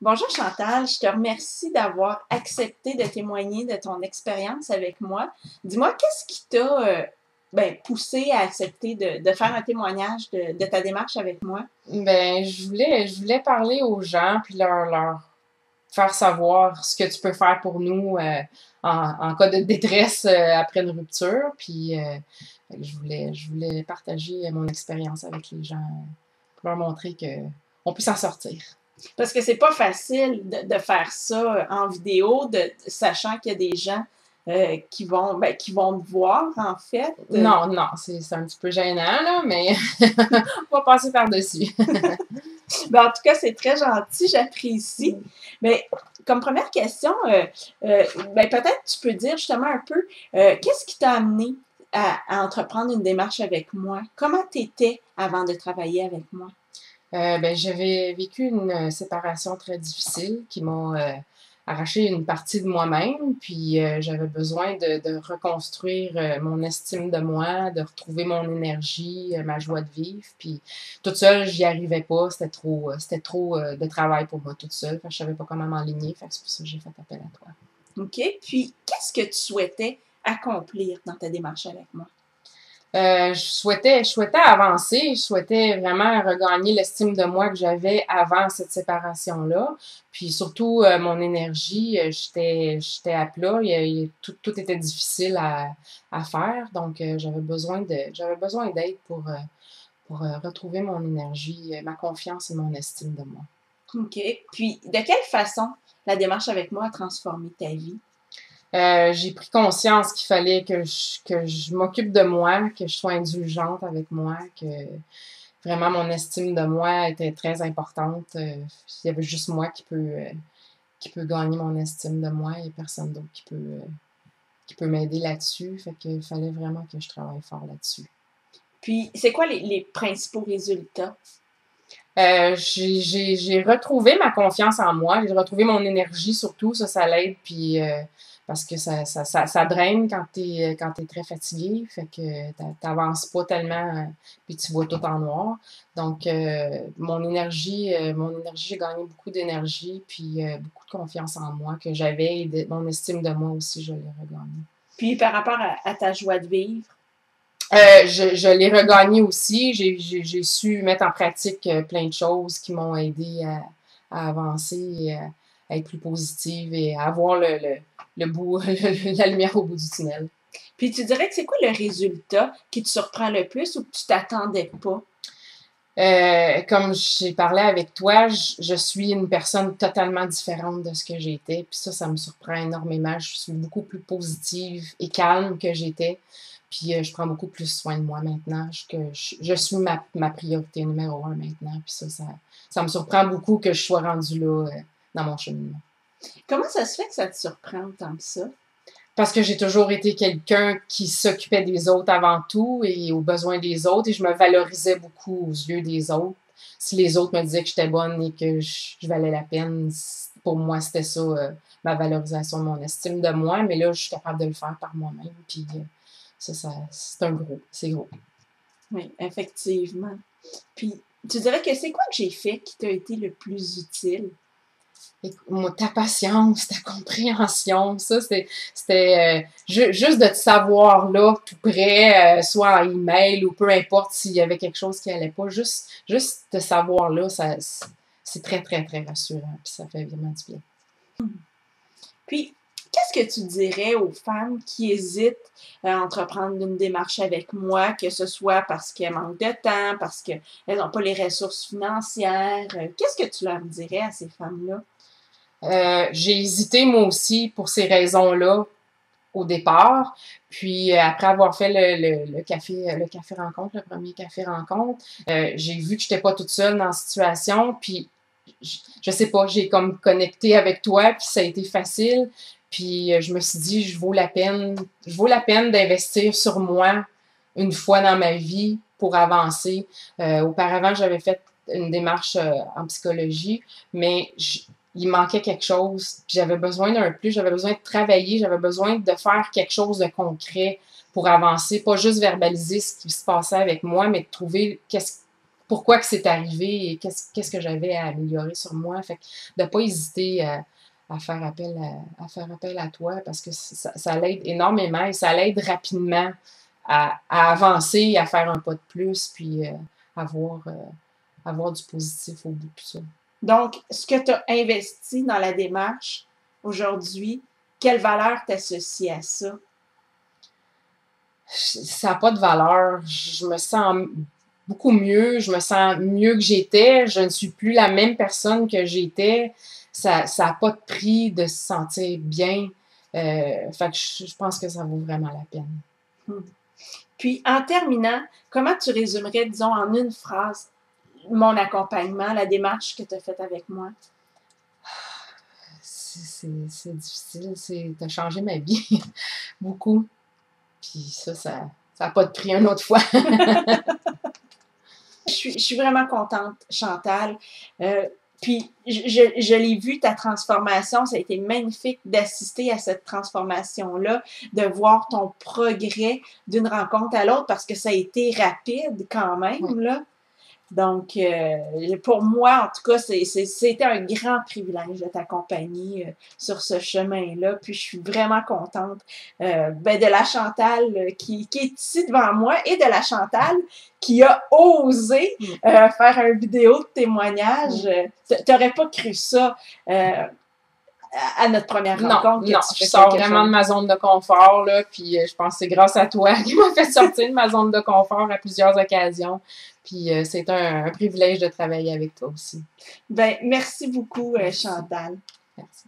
Bonjour Chantal, je te remercie d'avoir accepté de témoigner de ton expérience avec moi. Dis-moi, qu'est-ce qui t'a poussé à accepter de faire un témoignage de ta démarche avec moi? Ben, je voulais parler aux gens puis leur faire savoir ce que tu peux faire pour nous en cas de détresse après une rupture. Puis je voulais partager mon expérience avec les gens pour leur montrer que on peut s'en sortir. Parce que c'est pas facile de faire ça en vidéo, sachant qu'il y a des gens qui vont te voir, en fait. Non, non, c'est un petit peu gênant, là, mais on va passer par-dessus. En tout cas, c'est très gentil, j'apprécie. Mais comme première question, peut-être tu peux dire justement un peu, qu'est-ce qui t'a amené à entreprendre une démarche avec moi? Comment tu étais avant de travailler avec moi? J'avais vécu une séparation très difficile qui m'a arraché une partie de moi-même, puis j'avais besoin de reconstruire mon estime de moi, de retrouver mon énergie, ma joie de vivre, puis toute seule, j'y arrivais pas, c'était trop de travail pour moi toute seule, fait que je savais pas comment m'enligner, fait que c'est pour ça que j'ai fait appel à toi. OK? Puis, qu'est-ce que tu souhaitais accomplir dans ta démarche avec moi? Je souhaitais avancer, je souhaitais vraiment regagner l'estime de moi que j'avais avant cette séparation-là. Puis surtout, mon énergie, j'étais à plat, tout était difficile à faire. Donc, j'avais besoin d'aide pour retrouver mon énergie, ma confiance et mon estime de moi. OK. Puis, de quelle façon la démarche avec moi a transformé ta vie? J'ai pris conscience qu'il fallait que je m'occupe de moi, que je sois indulgente avec moi, que vraiment mon estime de moi était très importante. Il y avait juste moi qui peut gagner mon estime de moi et personne d'autre qui peut m'aider là-dessus. Fait qu'il fallait vraiment que je travaille fort là-dessus. Puis, c'est quoi les principaux résultats? J'ai retrouvé ma confiance en moi, j'ai retrouvé mon énergie surtout, ça l'aide, puis parce que ça draine quand t'es très fatigué, fait que t'avances pas tellement, puis tu vois tout en noir. Donc mon énergie, j'ai gagné beaucoup d'énergie, puis beaucoup de confiance en moi que j'avais, et mon estime de moi aussi, je l'ai regagnée. Puis, par rapport à ta joie de vivre? Je l'ai regagné aussi. J'ai su mettre en pratique plein de choses qui m'ont aidé à avancer, et à être plus positive et à voir le bout, la lumière au bout du tunnel. Puis tu dirais que c'est quoi le résultat qui te surprend le plus ou que tu t'attendais pas? Comme j'ai parlé avec toi, je suis une personne totalement différente de ce que j'étais. Puis ça me surprend énormément. Je suis beaucoup plus positive et calme que j'étais. Puis je prends beaucoup plus soin de moi maintenant. Je suis ma priorité numéro un maintenant. Puis ça me surprend beaucoup que je sois rendue là dans mon cheminement. Comment ça se fait que ça te surprend autant que ça? Parce que j'ai toujours été quelqu'un qui s'occupait des autres avant tout et aux besoins des autres, et je me valorisais beaucoup aux yeux des autres. Si les autres me disaient que j'étais bonne et que je valais la peine, pour moi, c'était ça, ma valorisation, mon estime de moi. Mais là, je suis capable de le faire par moi-même. Puis c'est gros. Oui, effectivement. Puis tu dirais que c'est quoi que j'ai fait qui t'a été le plus utile? Et ta patience, ta compréhension, ça, c'était juste de te savoir là, tout près, soit en email ou peu importe s'il y avait quelque chose qui allait pas, juste te savoir là, c'est très, très, très rassurant, puis ça fait vraiment du bien. Puis, qu'est-ce que tu dirais aux femmes qui hésitent à entreprendre une démarche avec moi, que ce soit parce qu'elles manquent de temps, parce qu'elles n'ont pas les ressources financières? Qu'est-ce que tu leur dirais à ces femmes-là? J'ai hésité moi aussi pour ces raisons-là au départ. Puis après avoir fait le café rencontre, le premier café rencontre, j'ai vu que j'étais pas toute seule dans la situation. Puis je sais pas, j'ai comme connecté avec toi, puis ça a été facile. Puis je me suis dit, je vaux la peine d'investir sur moi une fois dans ma vie pour avancer. Auparavant, j'avais fait une démarche en psychologie, mais il manquait quelque chose. J'avais besoin d'un plus, j'avais besoin de travailler, j'avais besoin de faire quelque chose de concret pour avancer, pas juste verbaliser ce qui se passait avec moi, mais de trouver pourquoi que c'est arrivé et qu'est-ce que j'avais à améliorer sur moi. Fait que de ne pas hésiter à faire appel à toi parce que ça l'aide énormément et ça l'aide rapidement à avancer, à faire un pas de plus, puis avoir du positif au bout de tout ça. Donc, ce que tu as investi dans la démarche aujourd'hui, quelle valeur t'associe à ça? Ça n'a pas de valeur. Je me sens beaucoup mieux. Je me sens mieux que j'étais. Je ne suis plus la même personne que j'étais. Ça n'a pas de prix de se sentir bien. Fait que je pense que ça vaut vraiment la peine. Puis, en terminant, comment tu résumerais, disons, en une phrase, mon accompagnement, la démarche que tu as faite avec moi? C'est difficile. T'as changé ma vie beaucoup. Puis ça n'a pas de prix une autre fois. Je suis vraiment contente, Chantal. Puis, je l'ai vu, ta transformation, ça a été magnifique d'assister à cette transformation-là, de voir ton progrès d'une rencontre à l'autre, parce que ça a été rapide quand même, oui. là. Donc, pour moi, en tout cas, c'était un grand privilège de t'accompagner sur ce chemin-là. Puis, je suis vraiment contente de la Chantal qui est ici devant moi et de la Chantal qui a osé faire une vidéo de témoignage. T'aurais pas cru ça à notre première rencontre. Non, je sors vraiment de ma zone de confort, là, puis je pense que c'est grâce à toi qui m'a fait sortir de ma zone de confort à plusieurs occasions. Puis c'est un privilège de travailler avec toi aussi. Ben, merci beaucoup, Chantal. Merci.